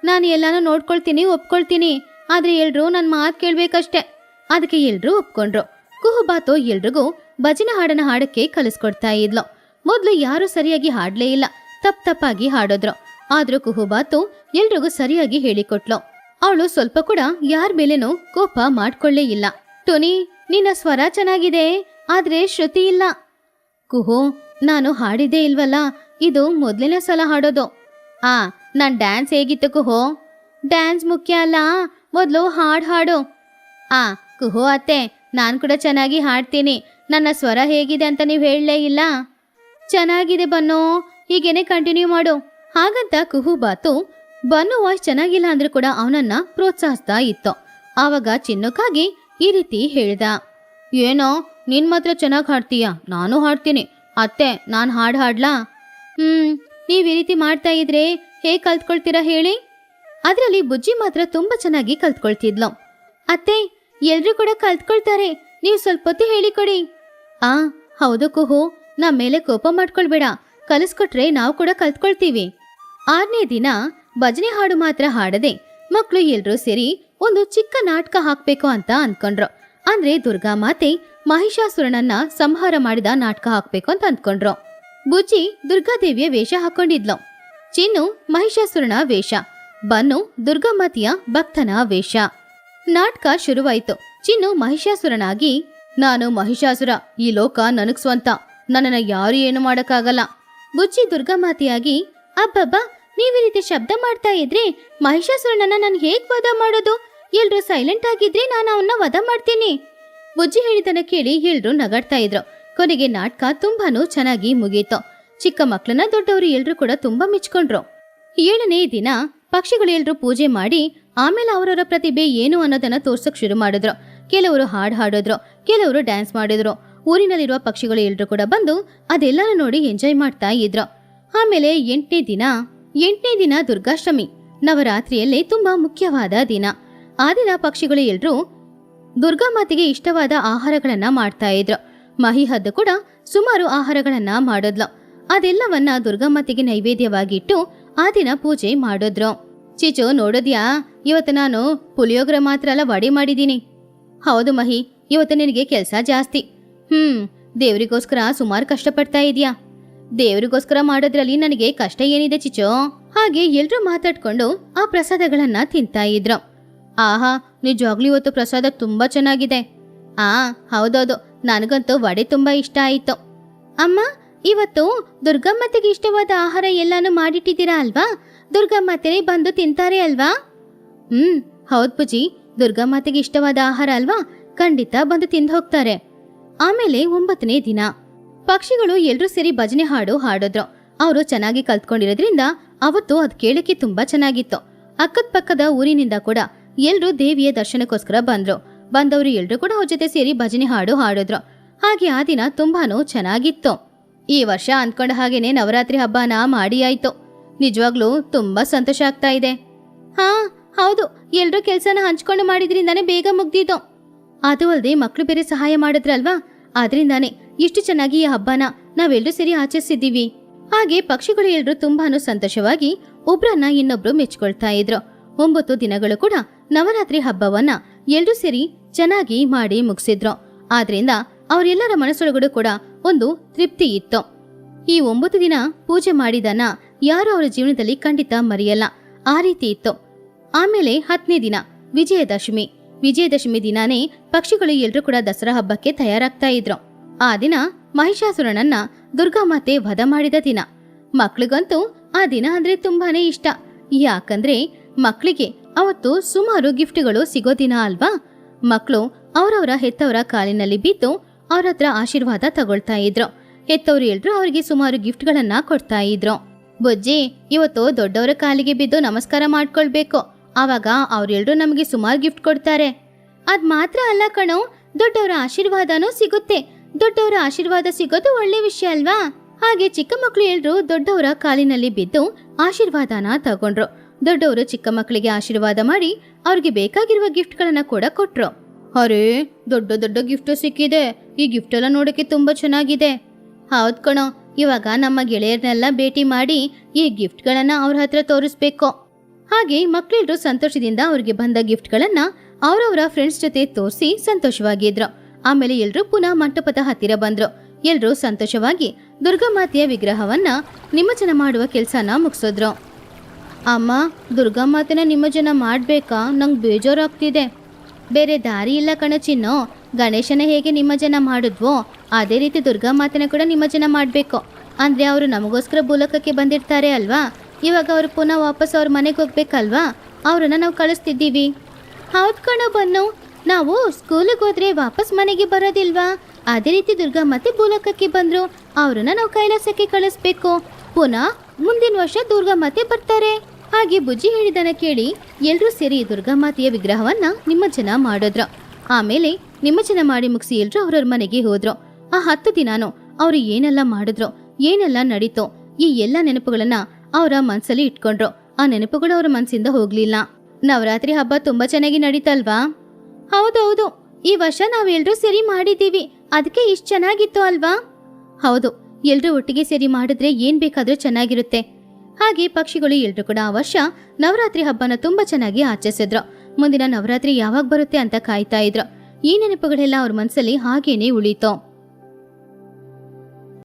ನಾನು ಎಲ್ಲಾನು ನೋಡ್ಕೊಳ್ತೀನಿ, ಒಪ್ಕೊಳ್ತೀನಿ. ಆದ್ರೆ ಎಲ್ರೂ ನನ್ನ ಮಾತು ಕೇಳ್ಬೇಕಷ್ಟೆ. ಅದಕ್ಕೆ ಎಲ್ರೂ ಒಪ್ಕೊಂಡ್ರು. ಕುಹು ಬಾತು ಎಲ್ರಿಗೂ ಭಜನೆ ಹಾಡನ್ನ ಹಾಡಕ್ಕೆ ಕಲಿಸ್ಕೊಡ್ತಾ ಇದ್ಲು. ಮೊದ್ಲು ಯಾರು ಸರಿಯಾಗಿ ಹಾಡ್ಲೇ ಇಲ್ಲ, ತಪ್ಪಾಗಿ ಹಾಡೋದ್ರು. ಆದ್ರೂ ಕುಹು ಬಾತು ಎಲ್ರಿಗೂ ಸರಿಯಾಗಿ ಹೇಳಿಕೊಟ್ಲು. ಅವಳು ಸ್ವಲ್ಪ ಕೂಡ ಯಾರ ಮೇಲೇನೂ ಕೋಪ ಮಾಡ್ಕೊಳ್ಳೇ ಇಲ್ಲ. ಟೋನಿ, ನಿನ್ನ ಸ್ವರ ಚೆನ್ನಾಗಿದೆ, ಆದ್ರೆ ಶ್ರುತಿ ಇಲ್ಲ. ಕುಹು, ನಾನು ಹಾಡಿದ್ದೇ ಇಲ್ವಲ್ಲ, ಇದು ಮೊದಲನೇ ಸಲ ಹಾಡೋದು. ನನ್ ಡ್ಯಾನ್ಸ್ ಹೇಗಿತ್ತು ಕುಹು? ಡ್ಯಾನ್ಸ್ ಮುಖ್ಯ ಅಲ್ಲ, ಮೊದಲು ಹಾಡು. ಕುಹು ಅತ್ತೆ, ನಾನು ಕೂಡ ಚೆನ್ನಾಗಿ ಹಾಡ್ತೀನಿ. ನನ್ನ ಸ್ವರ ಹೇಗಿದೆ ಅಂತ ನೀವು ಹೇಳಲೇ ಇಲ್ಲ. ಚೆನ್ನಾಗಿದೆ ಬನ್ನು, ಹೀಗೇನೆ ಕಂಟಿನ್ಯೂ ಮಾಡು. ಹಾಗಂತ ಕುಹು ಬಾತು ಬನ್ನು ವಾಯ್ಸ್ ಚೆನ್ನಾಗಿಲ್ಲ ಅಂದ್ರೂ ಕೂಡ ಅವನನ್ನ ಪ್ರೋತ್ಸಾಹಿಸ್ತಾ ಇತ್ತು. ಆವಾಗ ಚಿನ್ನುಕಾಗಿ ಈ ರೀತಿ ಹೇಳ್ದ. ಏನೋ, ನಿನ್ ಮಾತ್ರ ಚೆನ್ನಾಗಿ ಹಾಡ್ತೀಯ, ನಾನು ಹಾಡ್ತೀನಿ. ಅತ್ತೆ, ನಾನು ಹಾಡ್ಲಾ? ನೀವ್ ಈ ರೀತಿ ಮಾಡ್ತಾ ಇದ್ರೆ ಹೇಗೆ ಕಲ್ತ್ಕೊಳ್ತೀರಾ ಹೇಳಿ? ಅದರಲ್ಲಿ ಬುಜ್ಜಿ ಮಾತ್ರ ತುಂಬಾ ಚೆನ್ನಾಗಿ ಕಲ್ತ್ಕೊಳ್ತಿದ್ಲು. ಅತ್ತೆ, ಎಲ್ರೂ ಕೂಡ ಕಲ್ತ್ಕೊಳ್ತಾರೆ, ನೀವು ಸ್ವಲ್ಪ ಹೊತ್ತು ಹೇಳಿಕೊಡಿ. ಹೌದು ಕುಹು, ನಮ್ಮ ಮೇಲೆ ಕೋಪ ಮಾಡ್ಕೊಳ್ಬೇಡ, ಕಲಿಸ್ಕೊಟ್ರೆ ನಾವು ಕೂಡ ಕಲ್ತ್ಕೊಳ್ತೀವಿ. 6ನೇ ದಿನ ಭಜನೆ ಹಾಡು ಮಾತ್ರ ಹಾಡದೆ ಮಕ್ಕಳು ಎಲ್ರೂ ಸೇರಿ ಒಂದು ಚಿಕ್ಕ ನಾಟಕ ಹಾಕ್ಬೇಕು ಅಂತ ಅನ್ಕೊಂಡ್ರು. ಅಂದ್ರೆ ದುರ್ಗಾಮಾತೆ ಮಹಿಷಾಸುರನನ್ನ ಸಂಹಾರ ಮಾಡಿದ ನಾಟಕ ಹಾಕ್ಬೇಕು ಅಂತ ಅಂದ್ಕೊಂಡ್ರು. ಬುಜ್ಜಿ ದುರ್ಗಾದೇವಿಯ ವೇಷ ಹಾಕೊಂಡಿದ್ಲು. ಚಿನ್ನು ಮಹಿಷಾಸುರನ ವೇಷ, ಬನ್ನು ದುರ್ಗಾಮಾತೆಯ ಭಕ್ತನ ವೇಷ. ನಾಟಕ ಶುರುವಾಯ್ತು. ಚಿನ್ನು ಮಹಿಷಾಸುರನಾಗಿ, ನಾನು ಮಹಿಷಾಸುರ, ಈ ಲೋಕ ನನಗ್ ಸ್ವಂತ, ನನ್ನನ್ನ ಯಾರು ಏನು ಮಾಡಕ್ಕಾಗಲ್ಲ. ಬುಜ್ಜಿ ದುರ್ಗಾಮಾತೆಯಾಗಿ, ಅಬ್ಬಬ್ಬಾ, ನೀವ್ ಈ ರೀತಿ ಶಬ್ದ ಮಾಡ್ತಾ ಇದ್ರೆ ಮಹಿಷಾಸುರನನ್ನ ನಾನು ಹೇಗ್ ವಧ ಮಾಡೋದು? ಎಲ್ರು ಸೈಲೆಂಟ್ ಆಗಿದ್ರೆ ನಾನು ಅವನ್ನ ವಧ ಮಾಡ್ತೀನಿ. ಬುಜ್ಜಿ ಹೇಳಿದನ್ನ ಕೇಳಿ ಎಲ್ರು ನಗಾಡ್ತಾ ಇದ್ರು. ಕೊನೆಗೆ ನಾಟಕ ತುಂಬಾನು ಚೆನ್ನಾಗಿ ಮುಗೀತು. ಚಿಕ್ಕ ಮಕ್ಕಳನ್ನ ದೊಡ್ಡವರು ಎಲ್ರು ಕೂಡ ತುಂಬಾ ಮೆಚ್ಕೊಂಡ್ರು. 7ನೇ ದಿನ ಪಕ್ಷಿಗಳು ಎಲ್ರು ಪೂಜೆ ಮಾಡಿ ಆಮೇಲೆ ಅವರವರ ಪ್ರತಿಭೆ ಏನು ಅನ್ನೋದನ್ನ ತೋರ್ಸಕ್ ಶುರು ಮಾಡಿದ್ರು. ಕೆಲವರು ಹಾಡು ಹಾಡಿದ್ರು, ಕೆಲವರು ಡ್ಯಾನ್ಸ್ ಮಾಡಿದ್ರು. ಊರಿನಲ್ಲಿರುವ ಪಕ್ಷಿಗಳು ಎಲ್ರು ಕೂಡ ಬಂದು ಅದೆಲ್ಲರೂ ನೋಡಿ ಎಂಜಾಯ್ ಮಾಡ್ತಾ ಇದ್ರು. ಆಮೇಲೆ 8ನೇ ದಿನ ದುರ್ಗಾಷ್ಟಮಿ, ನವರಾತ್ರಿಯಲ್ಲೇ ತುಂಬಾ ಮುಖ್ಯವಾದ ದಿನ. ಆ ದಿನ ಪಕ್ಷಿಗಳು ಎಲ್ರು ದುರ್ಗಾಮಾತೆಗೆ ಇಷ್ಟವಾದ ಆಹಾರಗಳನ್ನ ಮಾಡ್ತಾ ಇದ್ರು. ಮಹಿಹದ್ದು ಕೂಡ ಸುಮಾರು ಆಹಾರಗಳನ್ನ ಮಾಡಿದ್ಲು. ಅದೆಲ್ಲವನ್ನ ದುರ್ಗಾಮಾತೆಗೆ ನೈವೇದ್ಯವಾಗಿಟ್ಟು ಆ ದಿನ ಪೂಜೆ ಮಾಡಿದ್ರು. ಚಿಚು ನೋಡಿದ್ಯಾ, ಇವತ್ತು ನಾನು ಪುಳಿಯೋಗರೆ ಮಾತ್ರ ಅಲ್ಲ ವಡೆ ಮಾಡಿದ್ದೀನಿ. ಹೌದು ಮಹಿ, ಇವತ್ತು ನಿನಗೆ ಕೆಲಸ ಜಾಸ್ತಿ. ದೇವರಿಗೋಸ್ಕರ ಸುಮಾರು ಕಷ್ಟಪಡ್ತಾ ಇದೀಯಾ. ದೇವರಿಗೋಸ್ಕರ ಮಾಡೋದ್ರಲ್ಲಿ ನನಗೆ ಕಷ್ಟ ಏನಿದೆ ಚಿಚೋ. ಹಾಗೆ ಎಲ್ರೂ ಮಾತಾಡ್ಕೊಂಡು ಆ ಪ್ರಸಾದಗಳನ್ನ ತಿಂತಾ ಇದ್ರು. ಆಹಾ, ನಿಜವಾಗ್ಲೂ ಇವತ್ತು ಪ್ರಸಾದ ತುಂಬಾ ಚೆನ್ನಾಗಿದೆ. ಹೌದೌದು, ನನಗಂತೂ ವಡೆ ತುಂಬಾ ಇಷ್ಟ ಆಯಿತು. ಅಮ್ಮ, ಇವತ್ತು ದುರ್ಗಮ್ಮತೆಗೆ ಇಷ್ಟವಾದ ಆಹಾರ ಎಲ್ಲಾನು ಮಾಡಿಟ್ಟಿದ್ದೀರಾ ಅಲ್ವಾ? ದುರ್ಗಮ್ಮತೆನೇ ಬಂದು ತಿಂತಾರೆ ಅಲ್ವಾ? ಹೌದ್ ಪೂಜಿ, ದುರ್ಗಮ್ಮತೆಗೆ ಇಷ್ಟವಾದ ಆಹಾರ ಅಲ್ವಾ, ಖಂಡಿತ ಬಂದು ತಿಂದು ಹೋಗ್ತಾರೆ. ಆಮೇಲೆ 9ನೇ ದಿನ ಪಕ್ಷಿಗಳು ಎಲ್ರೂ ಸೇರಿ ಭಜನೆ ಹಾಡು ಹಾಡಿದ್ರು. ಅವರು ಚೆನ್ನಾಗಿ ಕಲ್ತ್ಕೊಂಡಿರೋದ್ರಿಂದ ಅವತ್ತು ಅದ್ ಕೇಳಕ್ಕೆ ತುಂಬಾ ಚೆನ್ನಾಗಿತ್ತು. ಅಕ್ಕದ ಪಕ್ಕದ ಊರಿನಿಂದ ಕೂಡ ಎಲ್ರೂ ದೇವಿಯ ದರ್ಶನಕ್ಕೋಸ್ಕರ ಬಂದವರು ಎಲ್ರೂ ಕೂಡ ಅವ್ರ ಜೊತೆ ಸೇರಿ ಭಜನೆ ಹಾಡು ಹಾಡಿದ್ರು. ಹಾಗೆ ಆ ದಿನ ತುಂಬಾನು ಚೆನ್ನಾಗಿತ್ತು. ಈ ವರ್ಷ ಅಂದ್ಕೊಂಡ ಹಾಗೇನೆ ನವರಾತ್ರಿ ಹಬ್ಬನ ಮಾಡಿ ಆಯ್ತು. ನಿಜವಾಗ್ಲೂ ತುಂಬಾ ಸಂತೋಷ ಆಗ್ತಾ ಇದೆ. ಹೌದು, ಎಲ್ರೂ ಕೆಲ್ಸನ ಹಂಚ್ಕೊಂಡು ಮಾಡಿದ್ರಿಂದಾನೇ ಬೇಗ ಮುಗ್ದಿದ್ದು. ಅದು ಅಲ್ಲದೆ ಮಕ್ಳು ಬೇರೆ ಸಹಾಯ ಮಾಡಿದ್ರಲ್ವಾ, ಆದ್ರಿಂದಾನೇ ಇಷ್ಟು ಚೆನ್ನಾಗಿ ಈ ಹಬ್ಬನ ನಾವೆಲ್ಲರೂ ಸೇರಿ ಆಚರಿಸಿದ್ದೀವಿ. ಹಾಗೆ ಪಕ್ಷಿಗಳು ಎಲ್ರೂ ತುಂಬಾನು ಸಂತೋಷವಾಗಿ ಒಬ್ರನ್ನ ಇನ್ನೊಬ್ರು ಮೆಚ್ಕೊಳ್ತಾ ಇದ್ರು. 9 ದಿನಗಳು ಕೂಡ ನವರಾತ್ರಿ ಹಬ್ಬವನ್ನ ಎಲ್ರೂ ಸೇರಿ ಚೆನ್ನಾಗಿ ಮಾಡಿ ಮುಗಿಸಿದ್ರು. ಆದ್ರಿಂದ ಅವರೆಲ್ಲರ ಮನಸ್ಸೊಳಗಡೆ ಕೂಡ ಒಂದು ತೃಪ್ತಿ ಇತ್ತು. ಈ 9 ದಿನ ಪೂಜೆ ಮಾಡಿದನ್ನ ಯಾರು ಅವರ ಜೀವನದಲ್ಲಿ ಖಂಡಿತ ಮರೆಯಲ್ಲ, ಆ ರೀತಿ ಇತ್ತು. ಆಮೇಲೆ 10ನೇ ದಿನ ವಿಜಯದಶಮಿ ದಿನಾನೇ ಪಕ್ಷಿಗಳು ಎಲ್ರೂ ಕೂಡ ದಸರಾ ಹಬ್ಬಕ್ಕೆ ತಯಾರಾಗ್ತಾ ಇದ್ರು. ಆ ದಿನ ಮಹಿಷಾಸುರನನ್ನ ದುರ್ಗಾಮಾತೆ ವಧ ಮಾಡಿದ ದಿನ. ಮಕ್ಳಿಗಂತೂ ಆ ದಿನ ಅಂದ್ರೆ ತುಂಬಾನೇ ಇಷ್ಟ. ಯಾಕಂದ್ರೆ ಮಕ್ಕಳಿಗೆ ಅವತ್ತು ಸುಮಾರು ಗಿಫ್ಟ್ಗಳು ಸಿಗೋ ದಿನ ಅಲ್ವಾ. ಮಕ್ಕಳು ಅವರವರ ಹೆತ್ತವರ ಕಾಲಿನಲ್ಲಿ ಬಿದ್ದು ಅವ್ರ ಹತ್ರ ಆಶೀರ್ವಾದ ತಗೊಳ್ತಾ ಇದ್ರು. ಹೆತ್ತವರು ಎಲ್ರು ಅವರಿಗೆ ಸುಮಾರು ಗಿಫ್ಟ್ಗಳನ್ನ ಕೊಡ್ತಾ ಇದ್ರು. ಬುಜ್ಜಿ, ಇವತ್ತು ದೊಡ್ಡವರ ಕಾಲಿಗೆ ಬಿದ್ದು ನಮಸ್ಕಾರ ಮಾಡ್ಕೊಳ್ಬೇಕು, ಆವಾಗ ಅವ್ರೆಲ್ರು ನಮಗೆ ಸುಮಾರು ಗಿಫ್ಟ್ ಕೊಡ್ತಾರೆ. ಅದ್ ಮಾತ್ರ ಅಲ್ಲ ಕಣೋ, ದೊಡ್ಡವರ ಆಶೀರ್ವಾದನೂ ಸಿಗುತ್ತೆ. ದೊಡ್ಡವರ ಆಶೀರ್ವಾದ ಸಿಗೋದು ಒಳ್ಳೆ ವಿಷಯ ಅಲ್ವಾ. ಹಾಗೆ ಚಿಕ್ಕ ಮಕ್ಕಳು ಎಲ್ರು ದೊಡ್ಡವರ ಕಾಲಿನಲ್ಲಿ ಬಿದ್ದು ಆಶೀರ್ವಾದನ ತಗೊಂಡ್ರು. ದೊಡ್ಡವರು ಚಿಕ್ಕ ಮಕ್ಕಳಿಗೆ ಆಶೀರ್ವಾದ ಮಾಡಿ ಅವ್ರಿಗೆ ಬೇಕಾಗಿರುವ ಗಿಫ್ಟ್ಗಳನ್ನ ಕೂಡ ಕೊಟ್ರು. ಅರೇ, ದೊಡ್ಡ ದೊಡ್ಡ ಗಿಫ್ಟ್ ಸಿಕ್ಕಿದೆ. ಈ ಗಿಫ್ಟ್ ಎಲ್ಲ ನೋಡಕ್ಕೆ ತುಂಬಾ ಚೆನ್ನಾಗಿದೆ. ಹೌದ್ ಕಣೋ, ಇವಾಗ ನಮ್ಮ ಗೆಳೆಯರನ್ನೆಲ್ಲ ಭೇಟಿ ಮಾಡಿ ಈ ಗಿಫ್ಟ್ಗಳನ್ನ ಅವ್ರ ಹತ್ರ ತೋರಿಸ್ಬೇಕು. ಹಾಗೆ ಮಕ್ಕಳೆಲ್ಲರೂ ಸಂತೋಷದಿಂದ ಅವ್ರಿಗೆ ಬಂದ ಗಿಫ್ಟ್ಗಳನ್ನ ಅವರವರ ಫ್ರೆಂಡ್ಸ್ ಜೊತೆ ತೋರಿಸಿ ಸಂತೋಷವಾಗಿದ್ರು. ಆಮೇಲೆ ಎಲ್ರೂ ಪುನಃ ಮಂಟಪದ ಹತ್ತಿರ ಬಂದ್ರು. ಎಲ್ರೂ ಸಂತೋಷವಾಗಿ ದುರ್ಗಾಮಾತೆಯ ವಿಗ್ರಹವನ್ನ ನಿಮಜ್ಜನ ಮಾಡುವ ಕೆಲಸನ ಮುಗಿಸಿದ್ರು. ಅಮ್ಮ, ದುರ್ಗಾಮಾತೆನ ನಿಮಜ್ಜನ ಮಾಡ್ಬೇಕಾ? ನಂಗೆ ಬೇಜಾರಾಗ್ತಿದೆ. ಬೇರೆ ದಾರಿ ಇಲ್ಲ ಕಣ ಚಿನ್ನು. ಗಣೇಶನ ಹೇಗೆ ನಿಮಜ್ಜನ ಮಾಡಿದ್ವೋ ಅದೇ ರೀತಿ ದುರ್ಗಾಮಾತೆನ ಕೂಡ ನಿಮಜ್ಜನ ಮಾಡಬೇಕು. ಅಂದ್ರೆ ಅವರು ನಮಗೋಸ್ಕರ ಭೂಲೋಕಕ್ಕೆ ಬಂದಿರ್ತಾರೆ ಅಲ್ವಾ. ಇವಾಗ ಅವರು ಪುನಃ ವಾಪಸ್ ಅವ್ರ ಮನೆಗೆ ಹೋಗ್ಬೇಕಲ್ವಾ, ಅವ್ರನ್ನ ನಾವು ಕಳಿಸ್ತಿದ್ದೀವಿ. ಹೌದು ಕಣೋ ಬನ್ನು, ನಾವು ಸ್ಕೂಲಿಗೆ ಹೋದ್ರೆ ವಾಪಸ್ ಮನೆಗೆ ಬರೋದಿಲ್ವಾ, ಅದೇ ರೀತಿ ದುರ್ಗಾಮಾತೆ ಭೂಲೋಕಕ್ಕೆ ಬಂದ್ರು, ಅವ್ರನ್ನ ನಾವು ಕೈಲಾಸಕ್ಕೆ ಕಳಿಸ್ಬೇಕು. ಪುನಃ ಮುಂದಿನ ವರ್ಷ ದುರ್ಗಾಮಾತೆ ಬರ್ತಾರೆ. ಹಾಗೆ ಬುಜ್ಜಿ ಹೇಳಿದನ ಕೇಳಿ ಎಲ್ರೂ ಸೇರಿ ದುರ್ಗಾಮಾತೆಯ ವಿಗ್ರಹವನ್ನ ನಿಮಜ್ಜನ ಮಾಡಿದ್ರು. ಆಮೇಲೆ ನಿಮಜ್ಜನ ಮಾಡಿ ಮುಗಿಸಿ ಎಲ್ರು ಅವ್ರವ್ರ ಮನೆಗೆ ಹೋದ್ರು. ಆ 10 ದಿನಾನು ಅವ್ರು ಏನೆಲ್ಲ ಮಾಡಿದ್ರು, ಏನೆಲ್ಲ ನಡೀತೋ, ಈ ಎಲ್ಲ ನೆನಪುಗಳನ್ನ ಅವರ ಮನ್ಸಲ್ಲಿ ಇಟ್ಕೊಂಡ್ರು. ಆ ನೆನಪುಗಳು ಅವ್ರ ಮನ್ಸಿಂದ ಹೋಗ್ಲಿಲ್ಲ. ನವರಾತ್ರಿ ಹಬ್ಬ ತುಂಬಾ ಚೆನ್ನಾಗಿ ನಡೀತಲ್ವಾ? ಹೌದೌದು, ಈ ವರ್ಷ ನಾವೆಲ್ರೂ ಸೇರಿ ಮಾಡಿದ್ದೀವಿ, ಅದಕ್ಕೆ ಇಷ್ಟು ಚೆನ್ನಾಗಿತ್ತು ಅಲ್ವಾ? ಹೌದು, ಎಲ್ರೂ ಒಟ್ಟಿಗೆ ಸೇರಿ ಮಾಡಿದ್ರೆ ಏನ್ ಬೇಕಾದ್ರೂ ಚೆನ್ನಾಗಿರುತ್ತೆ. ಹಾಗೆ ಪಕ್ಷಿಗಳು ಎಲ್ರು ಕೂಡ ಆ ವರ್ಷ ನವರಾತ್ರಿ ಹಬ್ಬನ ತುಂಬಾ ಚೆನ್ನಾಗಿ ಆಚರಿಸಿದ್ರು. ಮುಂದಿನ ನವರಾತ್ರಿ ಯಾವಾಗ ಬರುತ್ತೆ ಅಂತ ಕಾಯ್ತಾ ಇದ್ರು. ಈ ನೆನಪುಗಳೆಲ್ಲ ಅವ್ರ ಮನ್ಸಲ್ಲಿ ಹಾಗೇನೆ ಉಳೀತು.